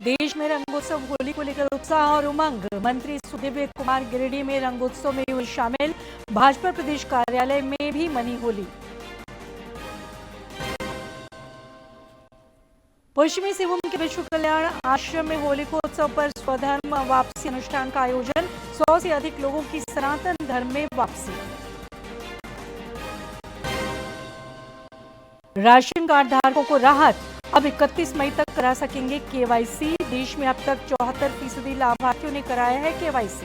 देश में रंगोत्सव होली को लेकर उत्साह और उमंग। मंत्री सुदिव्य कुमार गिरिडीह में रंगोत्सव में हुए शामिल। भाजपा प्रदेश कार्यालय में भी मनी होली। पश्चिमी सिंहभूम के विश्व कल्याण आश्रम में होली को उत्सव पर स्वधर्म वापसी अनुष्ठान का आयोजन। 100 से अधिक लोगों की सनातन धर्म में वापसी। राशन कार्ड धारकों को राहत, अब 31 मई तक करा सकेंगे केवाईसी। देश में अब तक 74% लाभार्थियों ने कराया है केवाईसी।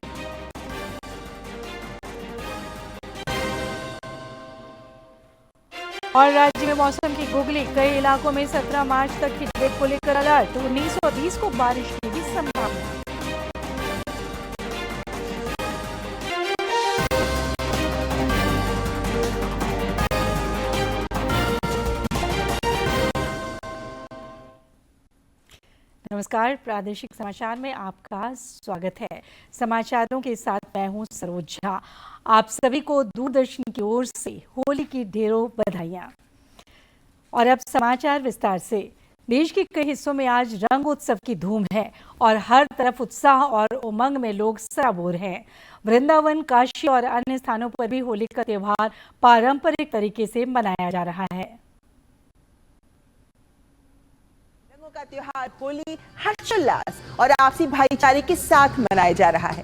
और राज्य में मौसम की गुगली, कई इलाकों में 17 मार्च तक हिटवेव को लेकर अलर्ट। 19 और 20 को बारिश की भी संभावना। नमस्कार, प्रादेशिक समाचार में आपका स्वागत है। समाचारों के साथ मैं हूं सरोज झा। आप सभी को दूरदर्शन की ओर से होली की ढेरों बधाइयां। और अब समाचार विस्तार से। देश के कई हिस्सों में आज रंग उत्सव की धूम है और हर तरफ उत्साह और उमंग में लोग सराबोर हैं। वृंदावन, काशी और अन्य स्थानों पर भी होली का त्योहार पारंपरिक तरीके से मनाया जा रहा है। का त्योहार होली हर्षोल्लास और आपसी भाईचारे के साथ मनाया जा रहा है।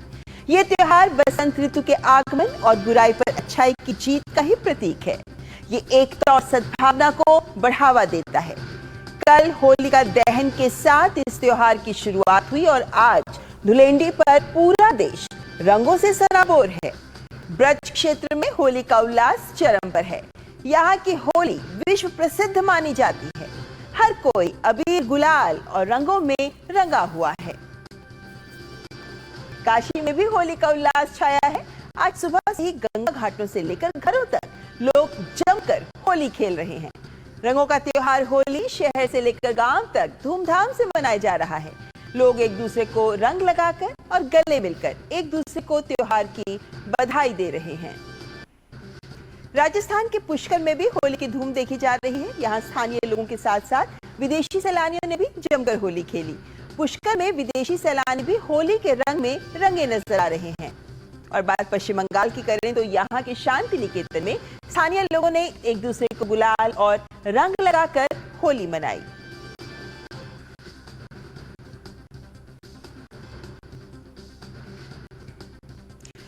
ये त्योहार बसंत ऋतु के आगमन और बुराई पर अच्छाई की जीत का ही प्रतीक है। ये एकता और सद्भावना को बढ़ावा देता है। कल होलिका दहन के साथ इस त्योहार की शुरुआत हुई और आज धुलेंडी पर पूरा देश रंगों से सराबोर है। ब्रज क्षेत्र में होली का उल्लास चरम पर है। यहाँ की होली विश्व प्रसिद्ध मानी जाती है। हर कोई अबीर, गुलाल और रंगों में रंगा हुआ है। काशी में भी होली का उल्लास छाया है। आज सुबह से ही गंगा घाटों से लेकर घरों तक लोग जमकर होली खेल रहे हैं। रंगों का त्योहार होली शहर से लेकर गांव तक धूमधाम से मनाया जा रहा है। लोग एक दूसरे को रंग लगाकर और गले मिलकर एक दूसरे को त्योहार की बधाई दे रहे हैं। राजस्थान के पुष्कर में भी होली की धूम देखी जा रही है। यहाँ स्थानीय लोगों के साथ साथ विदेशी सैलानियों ने भी जमकर होली खेली। पुष्कर में विदेशी सैलानी भी होली के रंग में रंगे नजर आ रहे हैं। और बात पश्चिम बंगाल की करें तो यहाँ के शांति निकेतन में स्थानीय लोगों ने एक दूसरे को गुलाल और रंग लगाकर होली मनाई।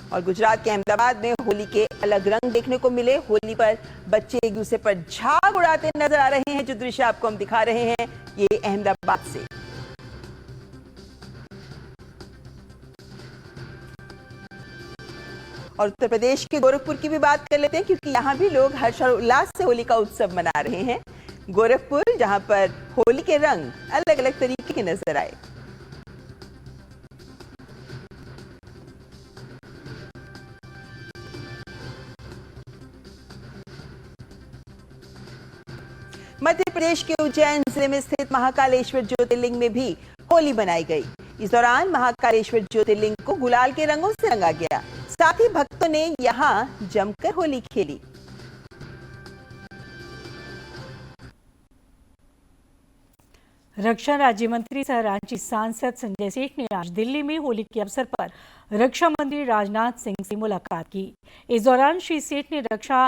और गुजरात के अहमदाबाद में होली के अलग रंग देखने को मिले। होली पर बच्चे एक दूसरे पर झाग उड़ाते नजर आ रहे हैं। जो दृश्य आपको हम दिखा रहे हैं ये अहमदाबाद से। और उत्तर प्रदेश के गोरखपुर की भी बात कर लेते हैं क्योंकि यहाँ भी लोग हर्षोल्लास से होली का उत्सव मना रहे हैं। गोरखपुर जहाँ पर होली के रंग अलग अलग तरीके के नजर आए। मध्य प्रदेश के उज्जैन जिले में स्थित महाकालेश्वर ज्योतिर्लिंग में भी होली मनाई गई। इस दौरान महाकालेश्वर ज्योतिर्लिंग को गुलाल के रंगों से रंगा गया। साथ ही भक्तों ने यहां जमकर होली खेली। रक्षा राज्य मंत्री सह रांची सांसद संजय सेठ ने आज दिल्ली में होली के अवसर पर रक्षा मंत्री राजनाथ सिंह से मुलाकात की। इस दौरान श्री सेठ ने रक्षा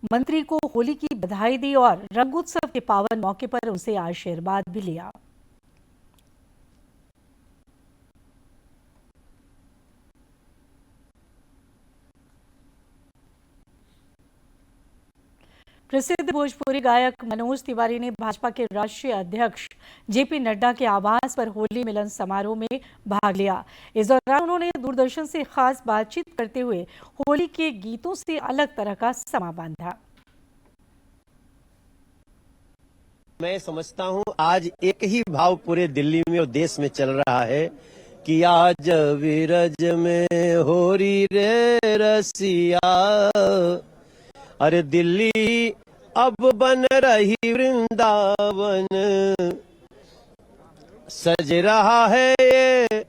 मंत्री को होली की बधाई दी और रंगोत्सव के पावन मौके पर उनसे आशीर्वाद भी लिया। प्रसिद्ध भोजपुरी गायक मनोज तिवारी ने भाजपा के राष्ट्रीय अध्यक्ष जेपी नड्डा के आवास पर होली मिलन समारोह में भाग लिया। इस दौरान उन्होंने दूरदर्शन से खास बातचीत करते हुए होली के गीतों से अलग तरह का समा बांधा। मैं समझता हूं आज एक ही भाव पूरे दिल्ली में और देश में चल रहा है कि आज विरज में होरी रे रसिया, अरे दिल्ली अब बन रही वृंदावन, सज रहा है ये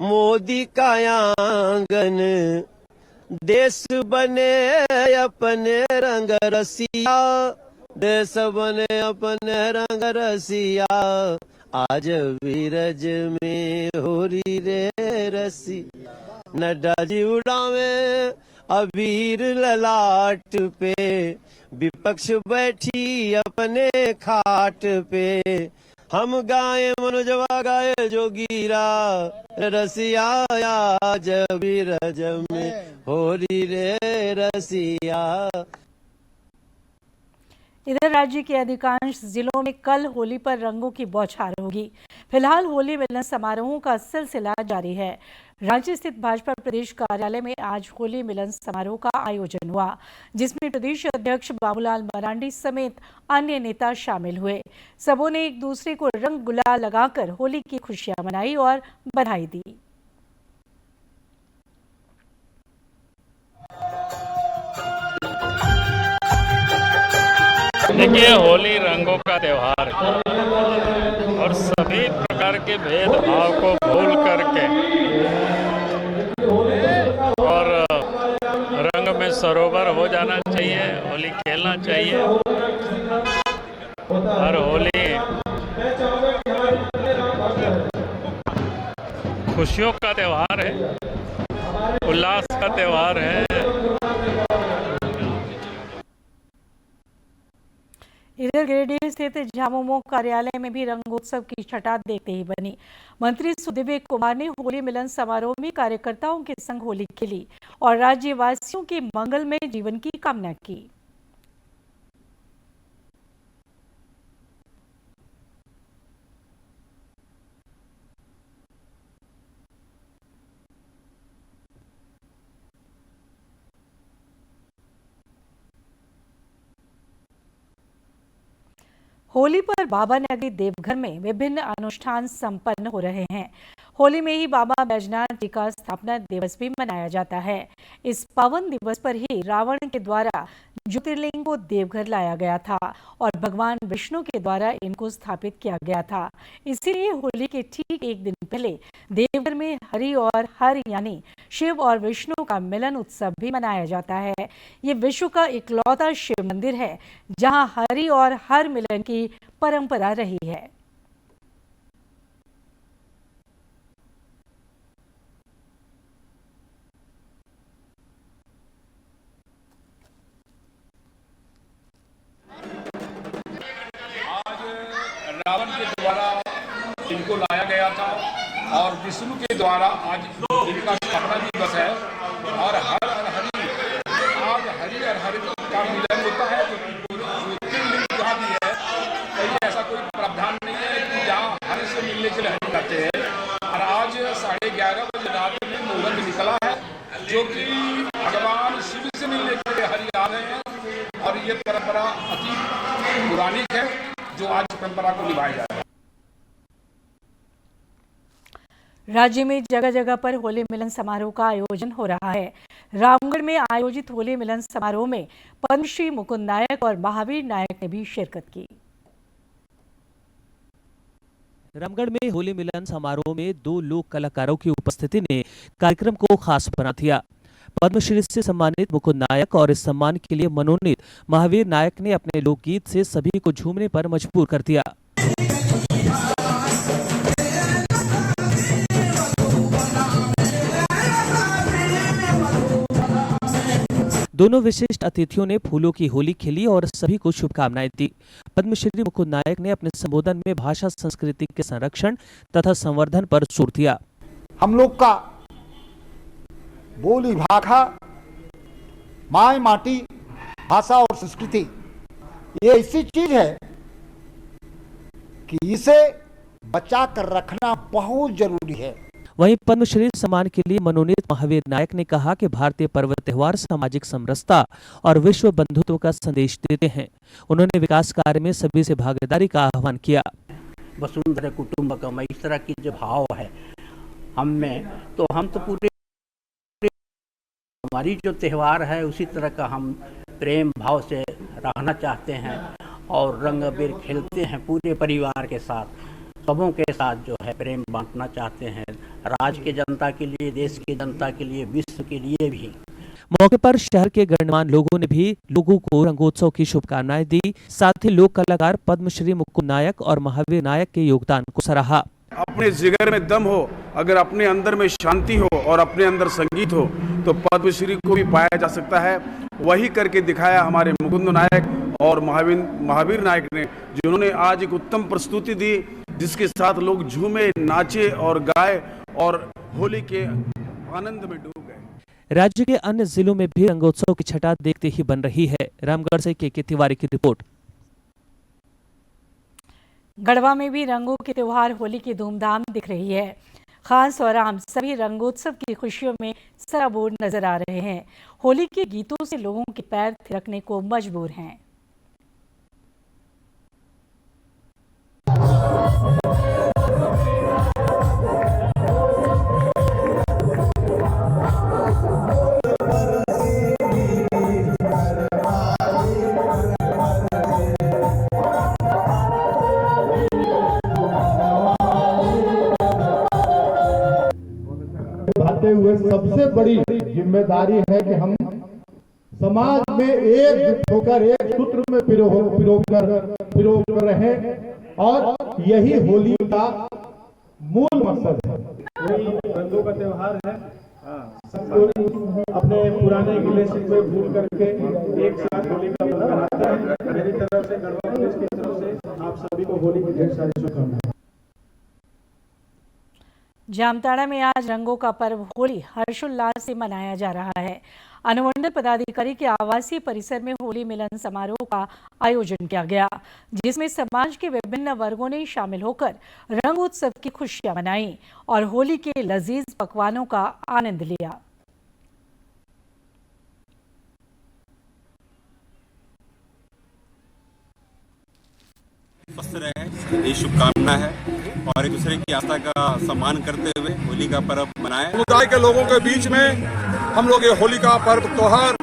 मोदी का आंगन, देश बने अपने रंग रसिया, देश बने अपने रंग रसिया, आज बीरज में होरी रे रसी न डाजी उड़ावे अबीर ललाट पे विपक्ष बैठी अपने खाट पे हम गाए मनोजवा गाए जोगीरा रसिया आज बीरज में होरी रे रसिया। इधर राज्य के अधिकांश जिलों में कल होली पर रंगों की बौछार होगी। फिलहाल होली मिलन समारोहों का सिलसिला जारी है। रांची स्थित भाजपा प्रदेश कार्यालय में आज होली मिलन समारोह का आयोजन हुआ, जिसमें प्रदेश अध्यक्ष बाबूलाल मरांडी समेत अन्य नेता शामिल हुए। सबों ने एक दूसरे को रंग गुलाल लगाकर होली की खुशियां मनाई और बधाई दी। देखिए, होली रंगों का त्योहार है और सभी प्रकार के भेदभाव को भूल करके और रंग में सरोवर हो जाना चाहिए, होली खेलना चाहिए। हर होली खुशियों का त्योहार है, उल्लास का त्योहार है। इधर गिरिडीह स्थित झामुमो कार्यालय में भी रंगोत्सव की छटा देखते ही बनी। मंत्री सुदीव्य कुमार ने होली मिलन समारोह में कार्यकर्ताओं के संग होली खेली और राज्यवासियों के मंगलमय जीवन की कामना की। होली पर बाबा नगरी देवघर में विभिन्न अनुष्ठान संपन्न हो रहे हैं। होली में ही बाबा बैजनाथ जी का स्थापना दिवस भी मनाया जाता है। इस पावन दिवस पर ही रावण के द्वारा ज्योतिर्लिंग को देवघर लाया गया था और भगवान विष्णु के द्वारा इनको स्थापित किया गया था। इसीलिए होली के ठीक एक दिन पहले देवघर में हरि और हर यानी शिव और विष्णु का मिलन उत्सव भी मनाया जाता है। ये विश्व का इकलौता शिव मंदिर है जहां हरि और हर मिलन की परंपरा रही है। रावण के द्वारा इनको लाया गया था और विष्णु के द्वारा आज इनका स्थापना दिवस है। और हर हरि आज हरि और हरि का मिलन होता है, जो कि ज्योतिर्लिंग जहाँ भी है कहीं ऐसा कोई प्रावधान नहीं है कि जहाँ हरि से मिलने के लिए हरि करते हैं। और आज 11:30 बजे रात में मुहूर्त निकला है, जो कि भगवान शिव से मिलने के लिए हरि आ रहे हैं और ये परंपरा अति पौराणिक है जो आज परंपरा को निभाया जा रहा है। राज्य में जगह जगह पर होली मिलन समारोह का आयोजन हो रहा है। रामगढ़ में आयोजित होली मिलन समारोह में पद्मश्री मुकुंद नायक और महावीर नायक ने भी शिरकत की। रामगढ़ में होली मिलन समारोह में 2 लोक कलाकारों की उपस्थिति ने कार्यक्रम को खास बना दिया। पद्मश्री से सम्मानित मुकुंद नायक और इस सम्मान के लिए मनोनीत महावीर नायक ने अपने लोकगीत से सभी को झूमने पर मजबूर कर दिया। दोनों विशिष्ट अतिथियों ने फूलों की होली खेली और सभी को शुभकामनाएं दी। पद्मश्री मुकुंद नायक ने अपने संबोधन में भाषा संस्कृति के संरक्षण तथा संवर्धन पर जोर दिया। हम लोग का बोली भाषा, माय माटी, भाषा और संस्कृति ये ऐसी चीज है कि इसे बचा कर रखना बहुत जरूरी है। वहीं पद्मश्री सम्मान के लिए मनोनीत महावीर नायक ने कहा कि भारतीय पर्व त्योहार सामाजिक समरसता और विश्व बंधुत्व का संदेश देते हैं। उन्होंने विकास कार्य में सभी से भागीदारी का आह्वान किया। वसुंधरा कुटुंबकम इस तरह की जो भाव है हम में, तो हम तो पूरे हमारी जो त्यौहार है उसी तरह का हम प्रेम भाव से रहना चाहते हैं और रंग अबीर खेलते हैं पूरे परिवार के साथ, सबों के साथ जो है प्रेम बांटना चाहते हैं, राज्य के जनता के लिए, देश की जनता के लिए, विश्व के लिए भी। मौके पर शहर के गणमान्य लोगों ने भी लोगों को रंगोत्सव की शुभकामनाएं दी। साथ ही लोक कलाकार पद्मश्री मुकुंद नायक और महावीर नायक के योगदान को सराहा। अपने जिगर में दम हो, अगर अपने अंदर में शांति हो और अपने अंदर संगीत हो तो पद्मश्री को भी पाया जा सकता है। वही करके दिखाया हमारे मुकुंद नायक और महावीर नायक ने, जिन्होंने आज एक उत्तम प्रस्तुति दी जिसके साथ लोग झूमे, नाचे और गाए और होली के आनंद में डूब गए। राज्य के अन्य जिलों में भी रंगोत्सव की छटा देखते ही बन रही है। रामगढ़ से के तिवारी की रिपोर्ट। गढ़वा में भी रंगों के त्योहार होली की धूमधाम दिख रही है। खास और आम सभी रंगोत्सव की खुशियों में सराबोर नजर आ रहे हैं। होली के गीतों से लोगों के पैर थिरकने को मजबूर हैं। हुए सबसे बड़ी जिम्मेदारी है कि हम समाज में एकजुट होकर एक सूत्र में पिरो कर रहें और यही होली का मूल मकसद है। रंगों का त्योहार है, अपने पुराने गिले शिकवे भूल करके एक साथ होली का पर्व मनाते हैं। मेरी तरफ से, गढ़वा पुलिस की तरफ से आप सभी को होली की ढेर सारी शुभकामनाएं। जामताड़ा में आज रंगों का पर्व होली हर्षोल्लास से मनाया जा रहा है। अनुमंडल पदाधिकारी के आवासीय परिसर में होली मिलन समारोह का आयोजन किया गया, जिसमें समाज के विभिन्न वर्गों ने शामिल होकर रंगोत्सव की खुशियां मनाई और होली के लजीज पकवानों का आनंद लिया। स्वस्थ रहे, ये शुभकामना है और एक दूसरे की आस्था का सम्मान करते हुए होली का पर्व मनाएं। समुदाय के लोगों के बीच में हम लोग ये होली का पर्व त्योहार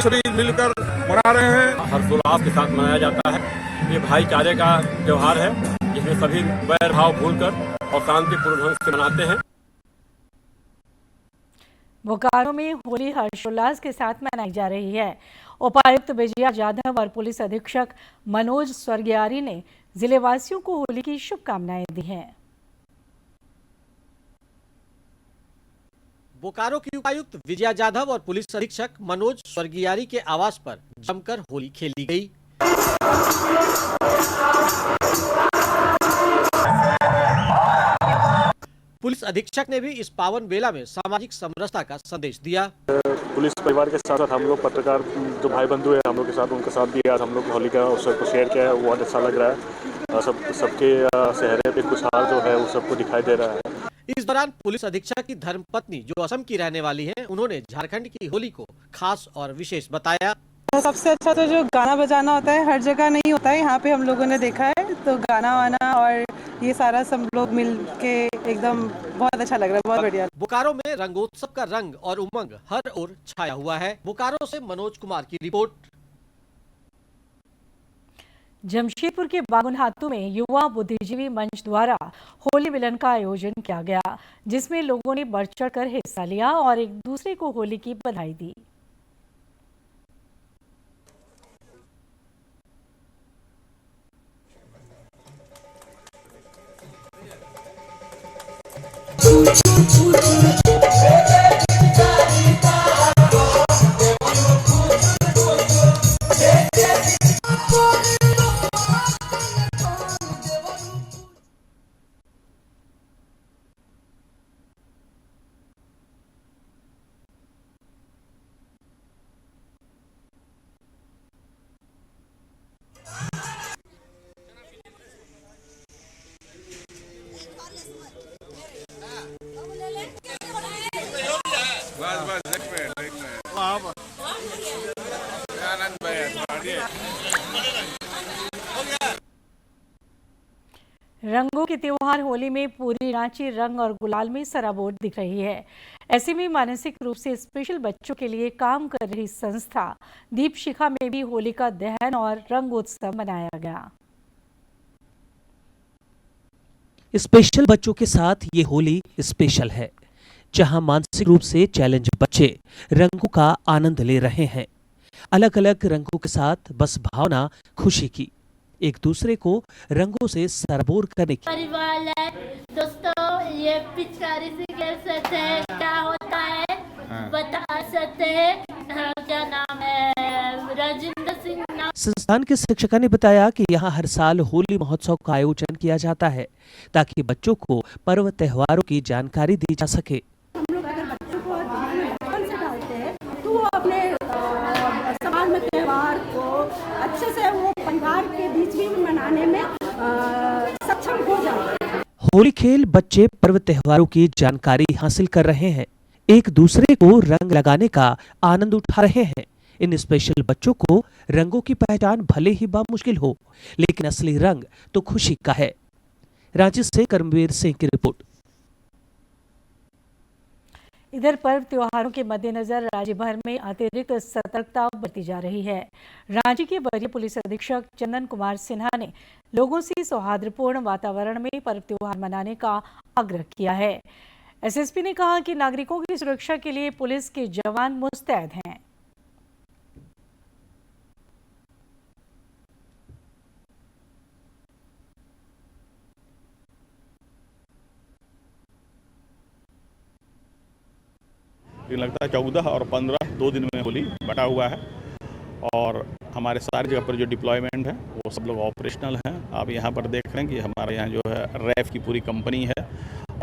सभी मिलकर मना रहे हैं। हर्षोल्लास के साथ मनाया जाता है। ये भाईचारे का त्योहार है जिसमें सभी वैर भाव भूलकर और शांतिपूर्ण ढंग से मनाते हैं। बोकारो में होली हर्षोल्लास के साथ मनाई जा रही है। उपायुक्त विजया जाधव और पुलिस अधीक्षक मनोज स्वर्गियारी ने जिलेवासियों को होली की शुभकामनाएं दी हैं। बोकारो की उपायुक्त विजया जाधव और पुलिस अधीक्षक मनोज स्वर्गियारी के आवास पर जमकर होली खेली गई। पुलिस अधीक्षक ने भी इस पावन बेला में सामाजिक समरसता का संदेश दिया। पुलिस परिवार के साथ साथ हम लोग पत्रकार जो भाई बंधु हैं हम लोग के साथ, उनके साथ भी आज हम लोग होली का अवसर को शेयर किया है। वो बहुत अच्छा लग रहा है। सबके चेहरे पे खुशहाल जो है वो सबको दिखाई दे रहा है। इस दौरान पुलिस अधीक्षक की धर्मपत्नी जो असम की रहने वाली हैं, उन्होंने झारखंड की होली को खास और विशेष बताया। सबसे अच्छा तो जो गाना बजाना होता है हर जगह नहीं होता है, यहाँ पे हम लोगों ने देखा है तो गाना वाना और ये सारा सब लोग मिल के एकदम बहुत अच्छा लग रहा है, बहुत बढ़िया। बोकारो में रंगोत्सव का रंग और उमंग हर ओर छाया हुआ है। बोकारो से मनोज कुमार की रिपोर्ट। जमशेदपुर के बागुनहातू में युवा बुद्धिजीवी मंच द्वारा होली मिलन का आयोजन किया गया, जिसमें लोगों ने बढ़ चढ़कर हिस्सा लिया और एक दूसरे को होली की बधाई दी। रंगों के त्योहार होली में पूरी रांची रंग और गुलाल में सराबोर दिख रही है। ऐसे में मानसिक रूप से स्पेशल बच्चों के लिए काम कर रही संस्था दीप शिखा में भी होली का दहन और रंगोत्सव मनाया गया। स्पेशल बच्चों के साथ ये होली स्पेशल है। जहां मानसिक रूप से चैलेंज बच्चे रंगों का आनंद ले रहे हैं। अलग अलग रंगों के साथ बस भावना खुशी की, एक दूसरे को रंगों से सरबोर करने की। परिवार है दोस्तों, ये पिचकारी से खेल सकते हैं, क्या होता है बता सकते हैं। क्या नाम है, राजेंद्र सिंह नाम। संस्थान के शिक्षिका ने बताया कि यहाँ हर साल होली महोत्सव का आयोजन किया जाता है ताकि बच्चों को पर्व त्योहारों की जानकारी दी जा सके। हम लोग अगर बच्चों को बचपन से डालते हैं तो वो अपने समाज में त्योहार को अच्छे से वो परिवार के बीच भी मनाने में सक्षम हो जाते हैं। होली खेल बच्चे पर्व त्योहारों की जानकारी हासिल कर रहे हैं, एक दूसरे को रंग लगाने का आनंद उठा रहे हैं। इन स्पेशल बच्चों को रंगों की पहचान भले ही मुश्किल हो, लेकिन असली रंग तो खुशी का है। रांची से कर्मवीर सिंह की रिपोर्ट। इधर पर्व त्योहारों के मद्देनजर राज्य भर में अतिरिक्त सतर्कता बरती जा रही है। रांची के वरीय पुलिस अधीक्षक चंदन कुमार सिन्हा ने लोगों से सौहार्दपूर्ण वातावरण में पर्व त्योहार मनाने का आग्रह किया है। एसएसपी ने कहा कि नागरिकों की सुरक्षा के लिए पुलिस के जवान मुस्तैद हैं। लगता है 14 और 15 2 दिन में होली बटा हुआ है और हमारे सारी जगह पर जो डिप्लॉयमेंट है वो सब लोग ऑपरेशनल हैं। आप यहाँ पर देख रहे हैं कि हमारे यहाँ जो है रैफ की पूरी कंपनी है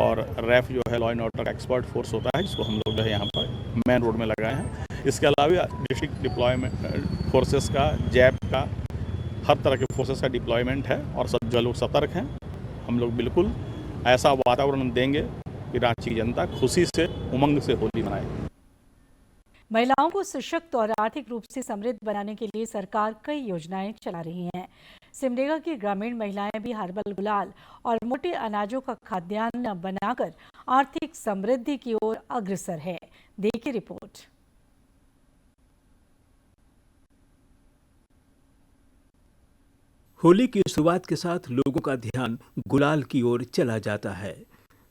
और रैफ जो है law and order expert force होता है, जिसको हम लोग जो है यहाँ पर मेन रोड में लगाए हैं। इसके अलावा डिस्ट्रिक्ट डिप्लॉयमेंट फोर्सेस का, जैप का, हर तरह के फोर्सेस का डिप्लॉयमेंट है और सब जो लोग सतर्क हैं। हम लोग बिल्कुल ऐसा वातावरण देंगे कि रांची की जनता खुशी से, उमंग से होली मनाए। महिलाओं को सशक्त और आर्थिक रूप से समृद्ध बनाने के लिए सरकार कई योजनाएं चला रही है। सिमडेगा की ग्रामीण महिलाएं भी हर्बल गुलाल और मोटे अनाजों का खाद्यान्न बनाकर आर्थिक समृद्धि की ओर अग्रसर है। देखिए रिपोर्ट। होली की शुरुआत के साथ लोगों का ध्यान गुलाल की ओर चला जाता है।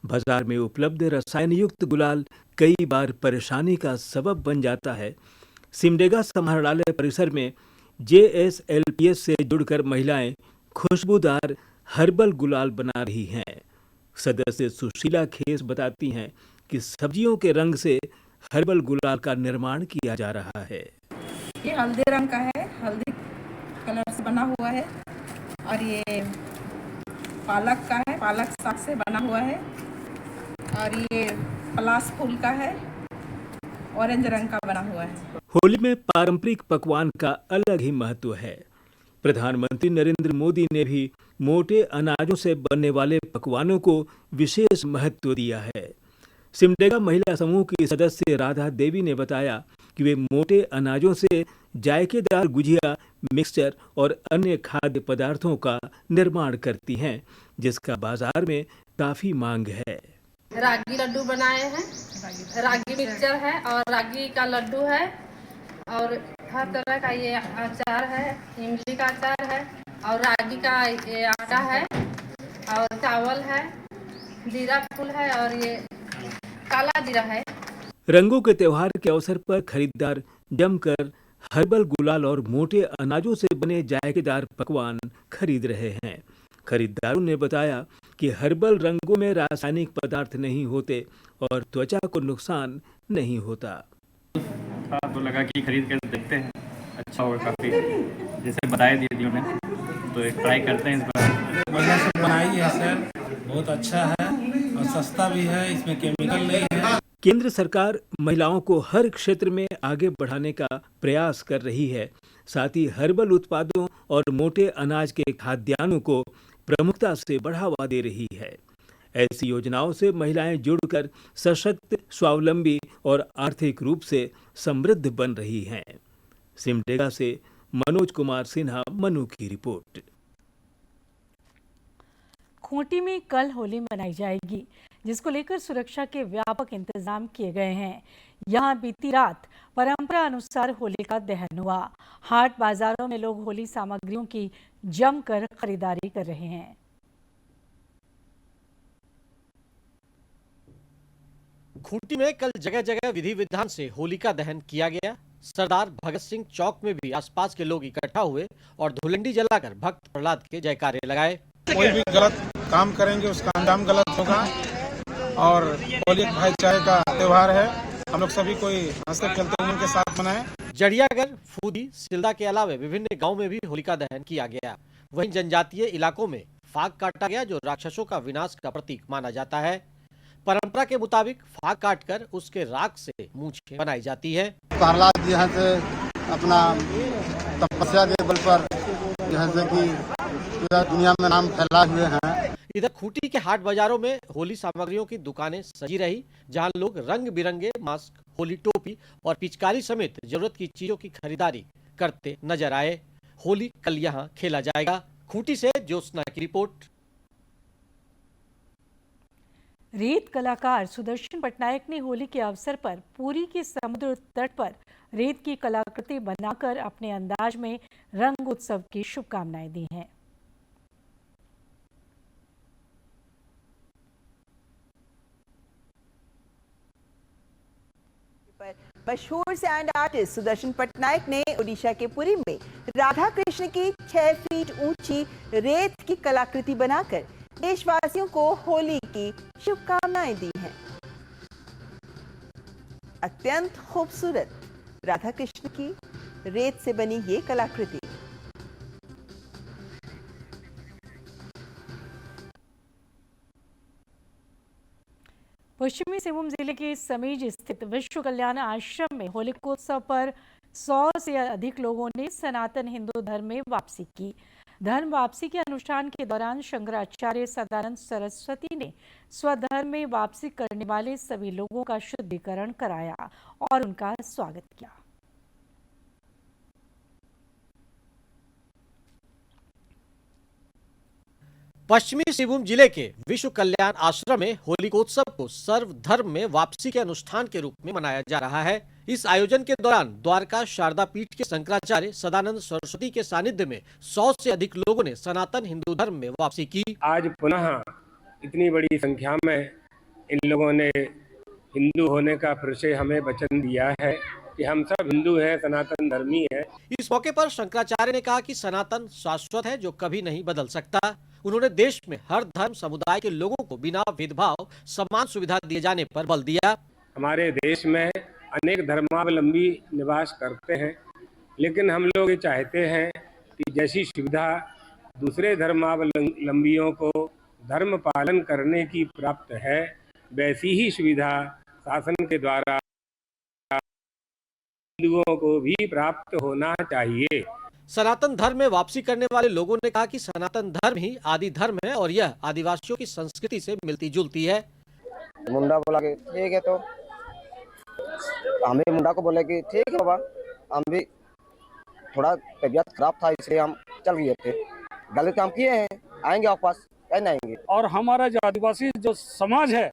बाजार में उपलब्ध रसायन युक्त गुलाल कई बार परेशानी का सबब बन जाता है। सिमडेगा समाहरणालय परिसर में JSLPS से जुड़कर महिलाएं खुशबूदार हर्बल गुलाल बना रही हैं। सदस्य सुशीला खेस बताती हैं कि सब्जियों के रंग से हर्बल गुलाल का निर्माण किया जा रहा है। ये हल्दी रंग का है, हल्दी कलर से बना हुआ है और ये पालक का है, पालक साग से बना हुआ है और ये पलास फूल का है, ऑरेंज रंग का बना हुआ है। होली में पारंपरिक पकवान का अलग ही महत्व है। प्रधानमंत्री नरेंद्र मोदी ने भी मोटे अनाजों से बनने वाले पकवानों को विशेष महत्व दिया है। सिमडेगा महिला समूह की सदस्य राधा देवी ने बताया कि वे मोटे अनाजों से जायकेदार गुजिया, मिक्सचर और अन्य खाद्य पदार्थों का निर्माण करती हैं, जिसका बाजार में काफी मांग है। रागी लड्डू बनाए हैं, रागी मिक्सचर है और रागी का लड्डू है और हर तरह का ये अचार है, इमली का अचार है और रागी का ये आटा है और चावल है, जीरा फूल है और ये काला जीरा है। रंगों के त्योहार के अवसर पर खरीदार जमकर हर्बल गुलाल और मोटे अनाजों से बने जायकेदार पकवान खरीद रहे हैं। खरीदारों ने बताया कि हर्बल रंगों में रासायनिक पदार्थ नहीं होते और त्वचा को नुकसान नहीं होता। तो लगा कि खरीद कर देखते हैं, अच्छा होगा काफ़ी, जैसे बताए दीदी ने, तो एक ट्राई करते हैं इस बार। बढ़िया से बनाई है सर, बहुत अच्छा है और सस्ता भी है, इसमें केमिकल नहीं है। केंद्र सरकार महिलाओं को हर क्षेत्र में आगे बढ़ाने का प्रयास कर रही है। साथ ही हर्बल उत्पादों और मोटे अनाज के खाद्यान्नों को प्रमुखता से बढ़ावा दे रही है। ऐसी योजनाओं से महिलाएं जुड़कर सशक्त, स्वावलंबी और आर्थिक रूप से समृद्ध बन रही हैं। सिमडेगा से मनोज कुमार सिन्हा, मनु की रिपोर्ट। खूंटी में कल होली मनाई जाएगी, जिसको लेकर सुरक्षा के व्यापक इंतजाम किए गए हैं। यहां बीती रात परंपरा अनुसार होली का दहन हुआ। हाट बाजारों में लोग होली सामग्रियों की जमकर खरीदारी कर रहे हैं। खूंटी में कल जगह जगह विधि विधान से होलिका दहन किया गया। सरदार भगत सिंह चौक में भी आसपास के लोग इकट्ठा हुए और धुलंडी जलाकर भक्त प्रहलाद के जयकारे लगाए। कोई भी गलत काम करेंगे उसका अंजाम गलत होगा और होली भाईचारे का त्योहार है। हम लोग सभी कोई हंसते खेलते उनके साथ मनाएं। जड़ियागढ़, फूदी, सिलदा के अलावा विभिन्न गांव में भी होलिका दहन किया गया। वहीं जनजातीय इलाकों में फाग काटा गया जो राक्षसों का विनाश का प्रतीक माना जाता है। परंपरा के मुताबिक फाग काटकर उसके राख से मूंछें बनाई जाती है। प्रहलाद जी यहाँ से अपना तपस्या के बल पर यहाँ से कि पूरा दुनिया में नाम फैलाए हुए हैं। इधर खूंटी के हाट बाजारों में होली सामग्रियों की दुकानें सजी रही, जहां लोग रंग बिरंगे मास्क, होली टोपी और पिचकारी समेत जरूरत की चीजों की खरीदारी करते नजर आए। होली कल यहां खेला जाएगा। खूंटी से ज्योत्सना की रिपोर्ट। रेत कलाकार सुदर्शन पटनायक ने होली के अवसर पर पुरी के समुद्र तट पर रेत की कलाकृति बनाकर अपने अंदाज में रंग उत्सव की शुभकामनाएं दी हैं। मशहूर सैंड आर्टिस्ट सुदर्शन पटनायक ने ओडिशा के पुरी में राधा कृष्ण की 6 फीट ऊंची रेत की कलाकृति बनाकर देशवासियों को होली की शुभकामनाएं दी हैं। अत्यंत खूबसूरत राधा कृष्ण की रेत से बनी ये कलाकृति पश्चिमी सिंहभूम जिले के समीज स्थित विश्व कल्याण आश्रम में होलिकोत्सव पर 100 से अधिक लोगों ने सनातन हिंदू धर्म में वापसी की। धर्म वापसी के अनुष्ठान के दौरान शंकराचार्य सदानंद सरस्वती ने स्वधर्म में वापसी करने वाले सभी लोगों का शुद्धिकरण कराया और उनका स्वागत किया। पश्चिमी सिंहभूम जिले के विश्व कल्याण आश्रम में होलिकोत्सव को सर्वधर्म में वापसी के अनुष्ठान के रूप में मनाया जा रहा है। इस आयोजन के दौरान द्वारका शारदा पीठ के शंकराचार्य सदानंद सरस्वती के सानिध्य में 100 से अधिक लोगों ने सनातन हिंदू धर्म में वापसी की। आज पुनः इतनी बड़ी संख्या में इन लोगों ने हिंदू होने का फिर से हमें वचन दिया है कि हम सब हिंदू हैं, सनातन धर्मी है। इस मौके पर शंकराचार्य ने कहा कि सनातन शाश्वत है जो कभी नहीं बदल सकता। उन्होंने देश में हर धर्म समुदाय के लोगों को बिना भेदभाव समान सुविधा दिए जाने पर बल दिया। हमारे देश में अनेक धर्मावलंबी निवास करते हैं, लेकिन हम लोग ये चाहते हैं कि जैसी सुविधा दूसरे धर्मावलंबियों को धर्म पालन करने की प्राप्त है, वैसी ही सुविधा शासन के द्वारा हिंदुओं को भी प्राप्त होना चाहिए। सनातन धर्म में वापसी करने वाले लोगों ने कहा कि सनातन धर्म ही आदि धर्म है और यह आदिवासियों की संस्कृति से मिलती जुलती है। मुंडा बोला कि ठीक है, तो हमें मुंडा को बोले कि ठीक है बाबा, हम भी थोड़ा तबीयत खराब था इसलिए हम चल गए थे। गलत काम किए हैं, आएंगे वापस, कैसे आएंगे। और हमारा जो आदिवासी जो समाज है,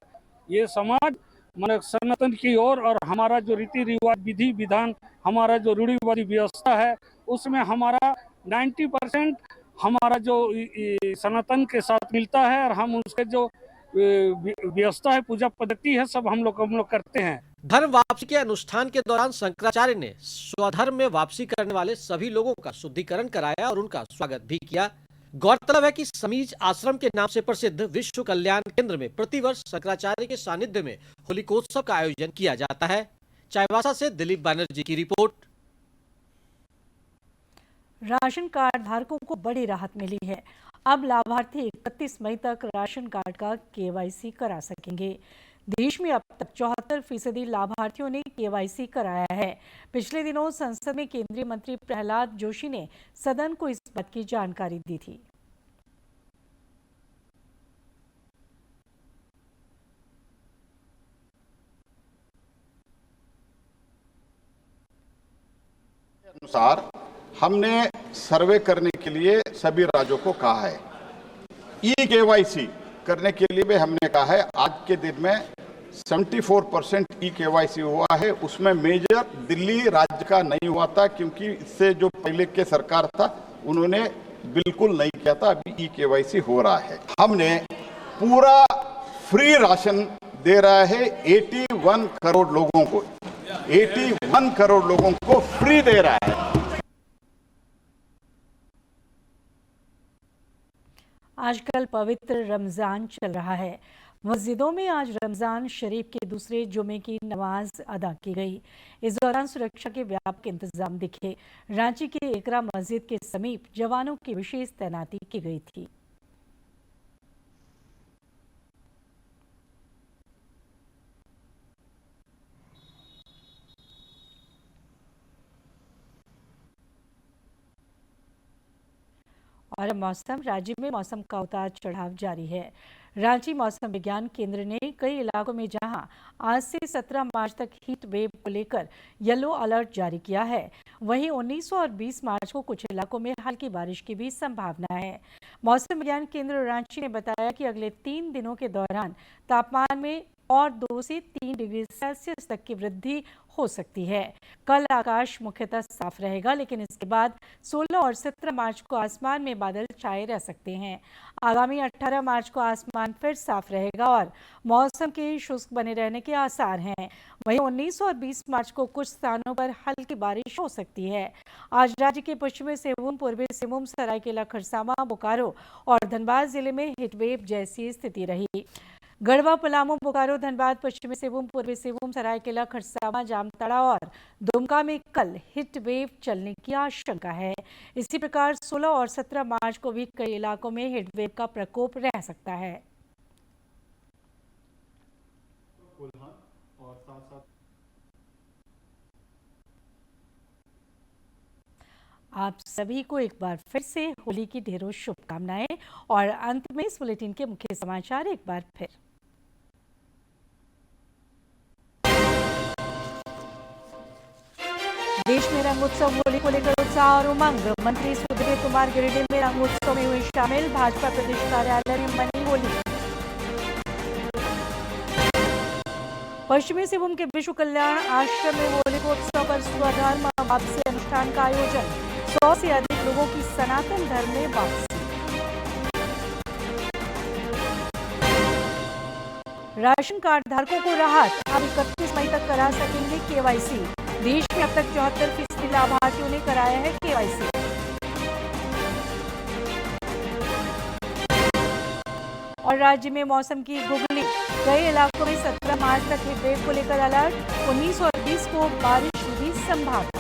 ये समाज माने सनातन की ओर और हमारा जो रीति रिवाज विधि विधान हमारा जो रूढ़िवादी व्यवस्था है उसमें हमारा 90% हमारा जो सनातन के साथ मिलता है और हम उसके जो व्यवस्था है, पूजा पद्धति है, सब हम लोग करते हैं। धर्म वापसी के अनुष्ठान के दौरान शंकराचार्य ने स्वधर्म में वापसी करने वाले सभी लोगों का शुद्धिकरण कराया और उनका स्वागत भी किया। गौरतलब है कि समीज आश्रम के नाम से प्रसिद्ध विश्व कल्याण केंद्र में प्रतिवर्ष शंकराचार्य के सानिध्य में होलिकोत्सव का आयोजन किया जाता है। चाईबासा से दिलीप बनर्जी की रिपोर्ट। राशन कार्ड धारकों को बड़ी राहत मिली है। अब लाभार्थी 31 मई तक राशन कार्ड का KYC करा सकेंगे। देश में अब तक 74% लाभार्थियों ने KYC कराया है। पिछले दिनों संसद में केंद्रीय मंत्री प्रहलाद जोशी ने सदन को इस बात की जानकारी दी थी। अनुसार हमने सर्वे करने के लिए सभी राज्यों को कहा है। KYC करने के लिए भी हमने कहा है। आज के दिन में 74% KYC हुआ है। उसमें मेजर दिल्ली राज्य का नहीं हुआ था, क्योंकि इससे जो पहले के सरकार था उन्होंने बिल्कुल नहीं किया था। अभी KYC हो रहा है। हमने पूरा फ्री राशन दे रहा है 81 करोड़ लोगों को, 81 करोड़ लोगों को फ्री दे रहा है। आजकल पवित्र रमज़ान चल रहा है। मस्जिदों में आज रमज़ान शरीफ के दूसरे जुमे की नमाज अदा की गई। इस दौरान सुरक्षा के व्यापक इंतजाम दिखे। रांची के एकरा मस्जिद के समीप जवानों की विशेष तैनाती की गई थी। और मौसम, राज्य में मौसम का उतार चढ़ाव जारी है। रांची मौसम विज्ञान केंद्र ने कई इलाकों में जहां आज से 17 मार्च तक हीट वेव को लेकर येलो अलर्ट जारी किया है, वहीं 19 और 20 मार्च को कुछ इलाकों में हल्की बारिश की भी संभावना है। मौसम विज्ञान केंद्र रांची ने बताया कि अगले 3 दिनों के दौरान तापमान में और 2 से 3 डिग्री सेल्सियस तक की वृद्धि हो सकती है। कल आकाश मुख्यतः साफ रहेगा, लेकिन इसके बाद 16 और 17 मार्च को आसमान में बादल छाए रह सकते हैं। आगामी 18 मार्च को आसमान फिर साफ रहेगा और मौसम के शुष्क बने रहने के आसार हैं। वहीं 19 और 20 मार्च को कुछ स्थानों पर हल्की बारिश हो सकती है। आज राज्य के पश्चिमी सिंहभूम, पूर्वी सिंहभूम, सरायकेला खरसावां, बोकारो और धनबाद जिले में हीटवेव जैसी स्थिति रही। गढ़वा, पलामू, बोकारो, धनबाद, पश्चिमी सिंहभूम, पूर्वी सिंहभूम, सरायकेला खरसावां, जामताड़ा और दुमका में कल हीट वेव चलने की आशंका है। इसी प्रकार 16 और 17 मार्च को भी कई इलाकों में हीट वेव का प्रकोप रह सकता है। आप सभी को एक बार फिर से होली की ढेरों शुभकामनाएं। और अंत में इस बुलेटिन के मुख्य समाचार एक बार फिर। देश में रंगोत्सव, होली को लेकर उत्साह और उमंग। मंत्री सुधीर कुमार गिरिडीह में रंगोत्सव में हुए शामिल। भाजपा प्रदेश कार्यालय में मनी होली। पश्चिमी सिंहभूम के विश्व कल्याण आश्रम में होलिकोत्सव पर स्वधर्म वापसी अनुष्ठान का आयोजन। 100 से अधिक लोगों की सनातन धर्म में वापसी। राशन कार्ड धारकों को राहत, अब 31 मई तक करा सकेंगे केवाईसी। देश में अब तक 74% लाभार्थियों ने कराया है केवाईसी। और राज्य में मौसम की गुगली, कई इलाकों में 17 मार्च तक हीट वेव को लेकर अलर्ट। 19 और 20 को बारिश की भी संभावना।